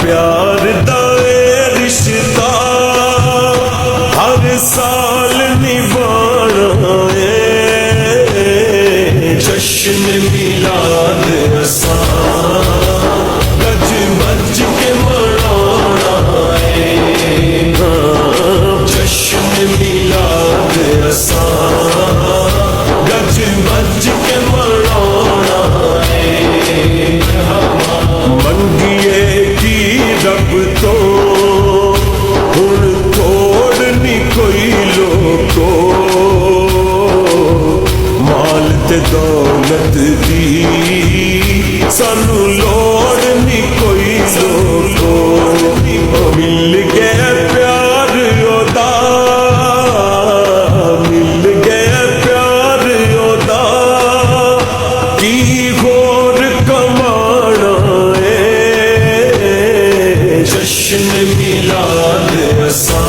प्यार दा रिश्ता हर साल निभाना है। जश्न मिलाद असा गज बज के मनाना है। जश्न मिलाद असा गज बज के मनाना है। मंगिए की रब तो हुण तोड़ नी कोई लोको माल ते दौलत दी सानू लोड़ नी कोई लोको। मिल गया प्यार ओदा मिल गया प्यार ओदा की होर कमाना है। जश्न मिलाद असा